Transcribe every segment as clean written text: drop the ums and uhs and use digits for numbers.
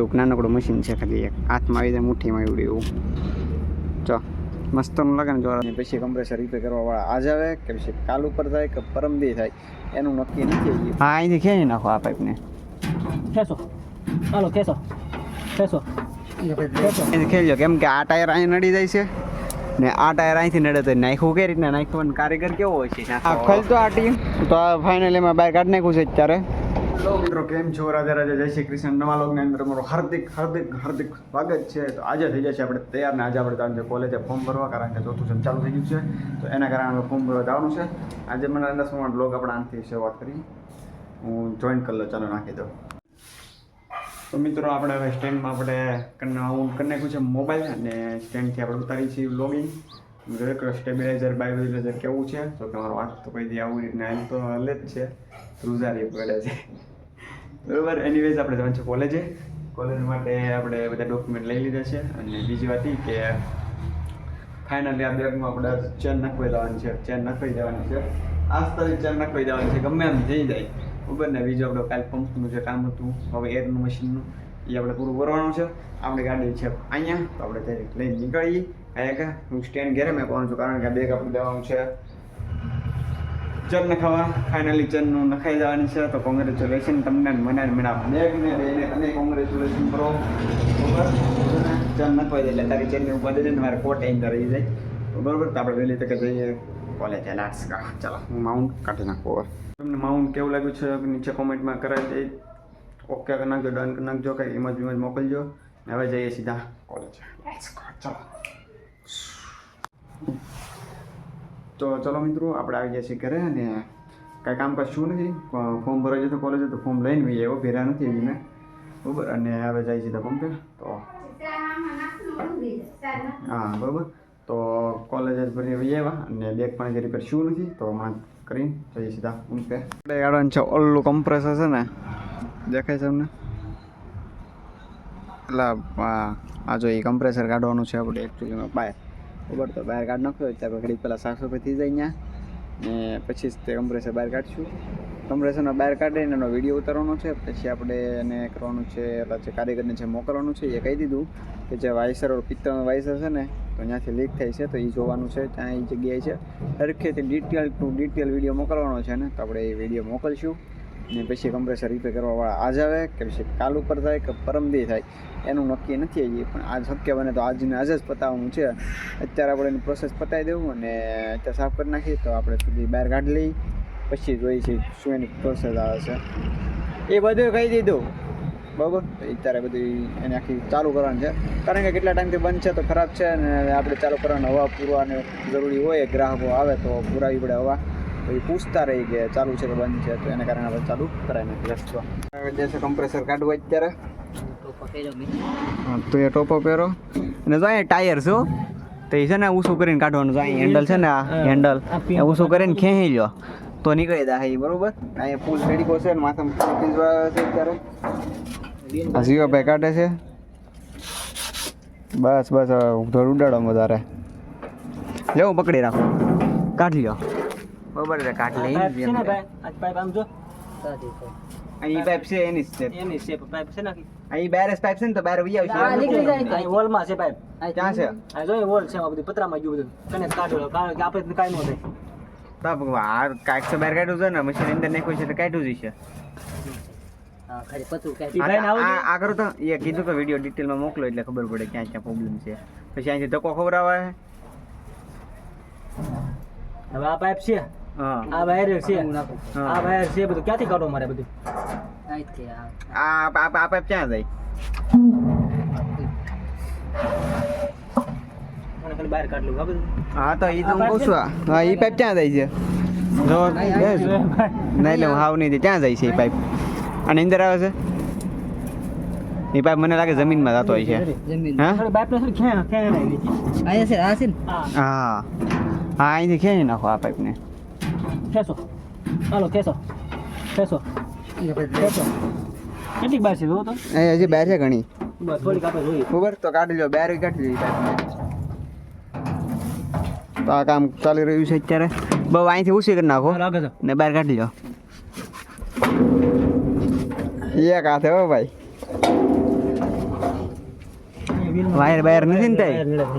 એવું નાનકડું મશીન છે ખાલી એક હાથમાં આવી જાય મુઠ્ઠીમાં એવડું એવું ચો મસ્તનું લાગે ને જોવા. પછી કમ્પ્રેસર રિપેર કરવાવાળા આજ આવે કે પછી કાલ ઉપર થાય કે પરમદી થાય એનું નક્કી નથી. હા અહીંથી ખેંચી નાખો આ પાઇપને ખેંચો હાલો ખેંચો ખેંચો અહીંથી ખેંચો કેમ કે આ ટાયર અહીં નડી જાય છે ને આ ટાયર અહીંથી નડે તો નાખ્યું કઈ રીતના નાખ્યું કારીગર કેવો હોય છે આ ખોલતો આ ટીમ તો આ ફાઇનલી એમાં બહાર કાઢી નાખ્યું છે અત્યારે. મિત્રો કેમ છો? રાધે રાધે, જય શ્રી કૃષ્ણ. નવા લોગની અંદર મારું હાર્દિક સ્વાગત છે. તો આજે થઈ જશે આપણે તૈયાર ને આજે આપણે જવાનું છે કોલેજે ફોર્મ ભરવા, કારણ કે ચોથું સેમ ચાલુ થઈ ગયું છે. તો એના કારણે ફોર્મ ભરવા જવાનું છે. આજે મને 10 મિનિટ લોગ આપણે આનાથી શરૂઆત કરી હું જોઈન કરી લો, ચાલો નાખી દો. તો મિત્રો આપણે હવે સ્ટેન્ડમાં આપણે કરી નાખ્યું છે મોબાઈલ અને સ્ટેન્ડથી આપણે ઉતારી છીએ લોગિંગ. સ્ટેબિલાઇઝર બાયબિલાઇઝર કેવું છે તો કે મારો વાત તો કોઈ દી આવું રીતના એમ તો હલે જ છે, રૂઝારી પડે છે બરાબર. એનીવેઝ આપણે જવાનું છે કોલેજ માટે આપણે બધા ડોક્યુમેન્ટ લઈ લીધા છે. અને બીજી વાત એ કે ફાઇનલી આ બેગમાં આપણે ચેન નાખી દેવાની છે આજ તારીખ ચેન નાખી દેવાની છે ગમે એમ જઈ જાય બરાબર ને. બીજું આપણે કાલ પંપનું જે કામ હતું હવે એરનું મશીનનું એ આપણે પૂરું કરવાનું છે. આપણી ગાડી છે અહીંયા તો આપણે ત્યાં લઈને નીકળીએ. અહીંયા હું સ્ટેન્ડ ઘેરે મેં પહોંચું છું કારણ કે આ બેગ આપણે દેવાનું છે ચેન નખાવા. ફાઇનલી ચેનનું નખાઈ જવાની છે. તો કોંગ્રેચ્યુલેશન તમને મને બેગને લઈને અને કોંગ્રેચ્યુલેશન કરો બરાબર. ચેન નખવાઈ જાય એટલે તારી ચેનની ઉપર દે ને મારે કોટ અંદર રહી જાય બરાબર. તો આપણે વહેલી તકે જઈએ કોલેજે. લાટ્સ કા ચાલો હું માઉન્ટ કાઢી નાખું. હવે તમને માઉન્ટ કેવું લાગ્યું છે નીચે કોમેન્ટમાં કરાવી દે. ઓકે નાખજો, ડન નાખજો, કંઈ ઇમેજ મોકલજો. હવે જઈએ સીધા કોલેજે. લેટ્સ ગો ચાલો. તો ચલો મિત્રો આપણે આવી ગયા છીએ ઘરે અને કાંઈ કામ કરશું નથી. ફોર્મ ભરાઈ જતો કોલેજે તો ફોર્મ લઈને બી એવો ભેરા નથી હજી મેં બરાબર. અને હવે જાય સીધા પંપે. તો હા બરાબર. તો કોલેજ જ ભરી આવ્યા અને બેગ પણ હજી રિપેર શું નથી તો હમણાં કરીને જઈએ સીધા પંપે. આપણે ગાડવાનું છે ઓલું કમ્પ્રેસર છે ને, દેખાય છે તમને? એટલે આ જો એ કમ્પ્રેસર કાઢવાનું છે આપણે એકચ્યુઅલીમાં બહાર બરાબર. તો બહાર કાઢી નાખ્યો ત્યાં ઘડી પહેલાં 700 થઈ જાય અહીંયા ને પછી જ તે કમ્પ્રેસર બહાર કાઢીશું. કમ્પ્રેસરનો બહાર કાઢીને એનો વિડીયો ઉતારવાનો છે. પછી આપણે એને કરવાનું છે એટલે જે કારીગરને જે મોકલવાનું છે એ કહી દીધું કે જે વાઇસર પિત્તળનો વાઇસર છે ને તો ત્યાંથી લીક થાય છે તો એ જોવાનું છે. ત્યાં એ જગ્યાએ છે સરખેથી ડિટેલ વિડીયો મોકલવાનો છે ને તો આપણે એ વિડીયો મોકલશું. ને પછી કમ્પ્રેસર રિપેર કરવાવાળા આજ આવે કે પછી કાલ ઉપર થાય કે પરમદી થાય એનું નક્કી નથી હજી, પણ આજ શક્ય બને તો આજે જ પતાવવાનું છે. અત્યારે આપણે એની પ્રોસેસ પતાવી દેવું અને અત્યારે સાફ કરી નાખીએ તો આપણે સુધી બહાર કાઢી લઈ પછી જોઈએ છીએ શું એની પ્રોસેસ આવે છે. એ બધું કહી દીધું બરાબર. અત્યારે બધી એને આખી ચાલુ કરવાની છે કારણ કે કેટલા ટાઈમથી બંધ છે તો ખરાબ છે અને આપણે ચાલુ કરવાની હવા પૂરવાની જરૂરી હોય. ગ્રાહકો આવે તો પુરાવી પડે હવા, તો એ પૂછતા રહી કે ચાલુ છે કે બંધ છે તો એને કારણે આપણે ચાલુ કરાવી નાખી રસ્તો. જે છે કમ્પ્રેસર કાઢવું અત્યારે તો એ ટોપો પહેરો અને જો અહીંયા ટાયર છો તો એ છે ને ઊંચું કરીને કાઢવાનું. જો અહીં હેન્ડલ છે ને આ હેન્ડલ ઊંચું કરીને ખેંચી લો તો નીકળી જાય બરોબર. અહીંયા ફૂલ રેડી છે ને માથામાં છે અત્યારે જીવાભાઈ કાઢે છે. બસ થોડું ઉડાડો વધારે લેવું પકડી રાખો કાઢી લો બરોબર. એટલે કાઢ લઈ અહીં પાઇપ છે એની શેપ પાઇપ છે ને અહીં બેરેસ પાઇપ છે ને તો બહાર વી આવશે. અહીં વોલમાં છે પાઇપ ક્યાં છે? આ જો વોલ છે આ બધું પતરામાં ગયું બધું કનેક્ટ કાઢો કારણ કે આપણે કાઈ ન થાય તો આ કાંઈક તો બહાર કાઢ્યું છે ને મશીન અંદર નાખ્યું છે તો કાઢ્યું જ છે. હા ખાલી પતરું આ કરો તો એ કીધું કે વિડીયો ડિટેલમાં મોકલો એટલે ખબર પડે ક્યાં પ્રોબ્લેમ છે. પછી અહીંથી ધક્કો ખવડાવે. હવે આ પાઇપ છે આ વાયર છે આ વાયર છે બધું ક્યાંથી કાઢો મારે બધું આ પાઇપ ક્યાં જાય? ખાલી બહાર કાઢ લઉં બધું. હા તો એ તો હું કહું છું. હા એ પાઇપ ક્યાં જાય છે? જો નહીં લે હાવ નહીં ક્યાં જાય છે એ પાઇપ? અને અંદર આવે છે એ પાઇપ મને લાગે જમીનમાં જતો હોય છે. હા હા અહીંથી ખેંચી નાખો આ પાઇપને. ખેંચો હાલો ખેંચો કેટલીક બાર છે જો તો હજી બહાર છે ઘણી બસ થોડીક આપણે જોઈએ ખબર તો કાઢી લો બહાર કાઢી લો પાઇપને. તો આ કામ ચાલી રહ્યું છે અત્યારે. બહુ અહીંથી ઊંચી કરી નાખો ને બહાર કાઢી લો. એક હાથે હો ભાઈ વાયર બાયર નથી ને વાયર ત્યાં નડે છે.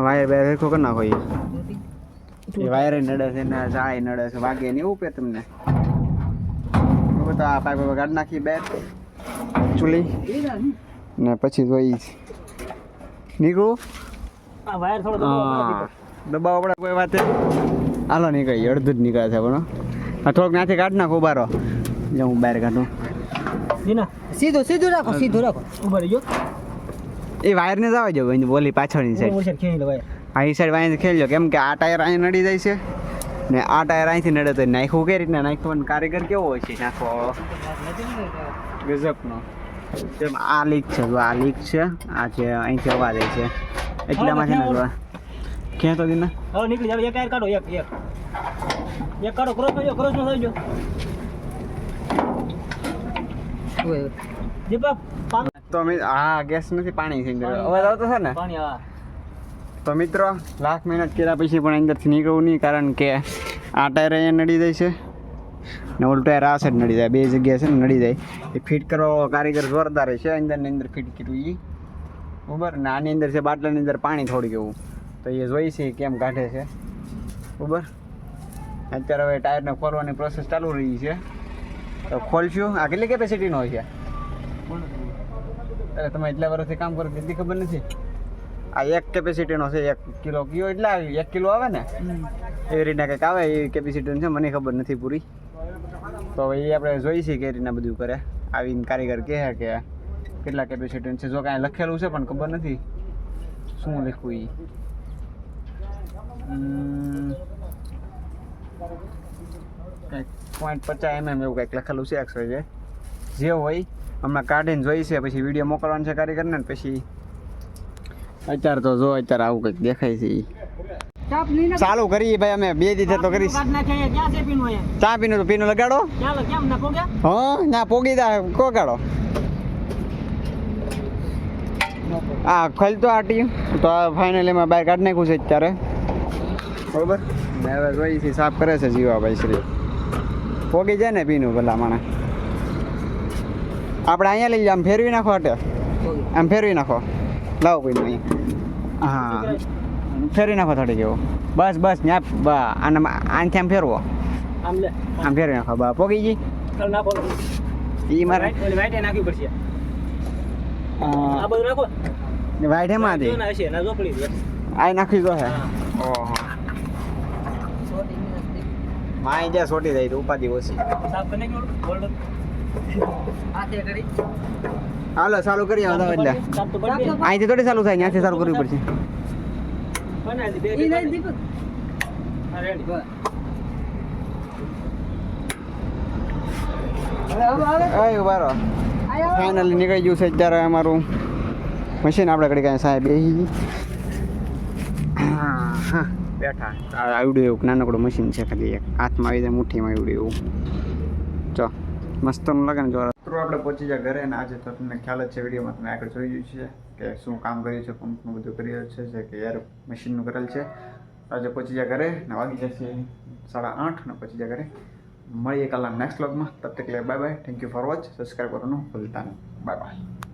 વાયર બાયર હરખો કરી નાખો એ વાયર નડે છે ને જાય નડે છે વાગે ને એવું પે તમને તો આ પાઇપ કાઢી નાખી બેર ચૂલી ને પછી જોઈ નીકળું આ વાયર થોડો હા દબાવ આપણે કોઈ વાત હાલો નીકળી અડધું જ નીકળે છે પણ આ થોડોક ત્યાંથી કાઢ નાખો ઉભારો જો હું બહાર કાઢું દીના સીધું રાખો ઉભા રહેજો. એ વાયરને જ આવવા જવું બોલી પાછળની સાઈડ ઓછા ખેંચી લો વાયર. આ એ સાઈડ વાંચી ખેલજો કેમ કે આ ટાયર અહીં નડી જાય છે ને આ ટાયર અહીંથી નડે તો નાખ્યું કઈ રીતના નાખવાનું કારીગર કેવો હોય છે નાખો ગજબનો જેમ આ લીક છે જો આ લીક છે આ છે અહીંથી અવાજ આવે છે એટલામાં છે ને જો ક્યાં તો દીના હવે નીકળી જાવ. એક વાયર કાઢો એક કાઢો ક્રોસ નો થઈજો દીપક તો હા ગેસ નથી પાણી છે અવાજ આવતો છે ને પાણી આ તો મિત્રો લાખ મહેનત કર્યા પછી પણ અંદરથી નીકળવું નહીં કારણ કે આ ટાયર અહીંયા નડી જાય છે ને ઓલું ટાયર આ સાઈડ નડી જાય બે જગ્યાએ છે ને નડી જાય એ ફિટ કરવા કારીગર જોરદાર છે અંદરની અંદર ફિટ કર્યું એ બરાબર ને આની અંદર છે બાટલાની અંદર પાણી થોડુંક એવું તો એ જોઈ છે કેમ કાઢે છે બરાબર અત્યારે હવે ટાયરને ખોલવાની પ્રોસેસ ચાલુ રહી છે તો ખોલશું આ કેટલી કેપેસિટીનો હોય છે અરે તમે એટલા વર્ષથી કામ કરો કેટલી ખબર નથી આ 1 કેપેસિટીનો છે 1 કિલો કયો એટલે આવી 1 કિલો આવે ને એવી રીતના કંઈક આવે એ કેપેસિટીનું છે મને ખબર નથી પૂરી તો હવે એ આપણે જોઈ છીએ કઈ રીતના બધું કરે આવીને કારીગર કહે કે કેટલા કેપેસિટીનું છે જો કાંઈ લખેલું છે પણ ખબર નથી શું લખવું એ કંઈક 0.50 mm એવું કંઈક લખેલું છે XYZ જે હોય હમણાં કાઢીને જોઈ છે પછી વિડીયો મોકલવાનો છે કારીગરને ને પછી અત્યારે તો જો અત્યારે આવું કંઈક દેખાય છે ચાલુ કરીએ ભાઈ અમે 2 દિવસે તો કરીશ ચા પીનું તો પીનું લગાડો હા ના પોગી દા કોગાડો આ ખોલ તો આટી તો ફાઇનલી એમાં બહાર કાઢી નાખ્યું છે અત્યારે બરોબર ને હવે જોઈ છે સાફ કરે છે જીવાભાઈ શ્રી પોગી જાય ને પીનું ભલા માણે આપણે અહીંયા લઈ આમ ફેરવી નાખો અટે આમ ફેરવી નાખો લાવો પીનું અહીંયા હા ફેરવી નાખો થોડી જેવું બસ ત્યાં આનાથી આમ ફેરવો આમ ફેરવી નાખો બા પોગી ગઈ એ મારે વાઈટ એમાં હતી આ નાખી દો હે ઓહો માય જ્યાં છોટી જાય તો ઉપાધિ ઓછી હાલો ચાલુ કરીએ એટલે અહીંથી થોડી ચાલુ થાય ત્યાંથી ચાલુ કરવી પડશે ફાઇનલી નીકળી ગયું છે અત્યારે અમારું મશીન આપણે ઘડી કાંઈ સાહેબ બેસી હા બેઠા આવડ્યું એવું નાનકડું મશીન છે ખાલી એક હાથમાં આવી જાય મુઠ્ઠીમાં આવડ્યું એવું ચો મસ્તનું લાગે ને જો મિત્રો આપણે પહોંચી જાય ઘરે ને આજે તો તમને ખ્યાલ જ છે વિડીયોમાં તમે આગળ જોઈ જોયું છે કે શું કામ કર્યું છે પંપનું બધું કર્યું છે કે યાર મશીનનું કરેલ છે આજે પહોંચી જાય ઘરે ને વાગી જશે 8:30 ને પહોંચી જાય ઘરે મળીએ કાલના નેક્સ્ટ વ્લોગમાં તબ તક લે bye bye thank you for watch subscribe કરવાનું ભૂલતા નહીં બાય બાય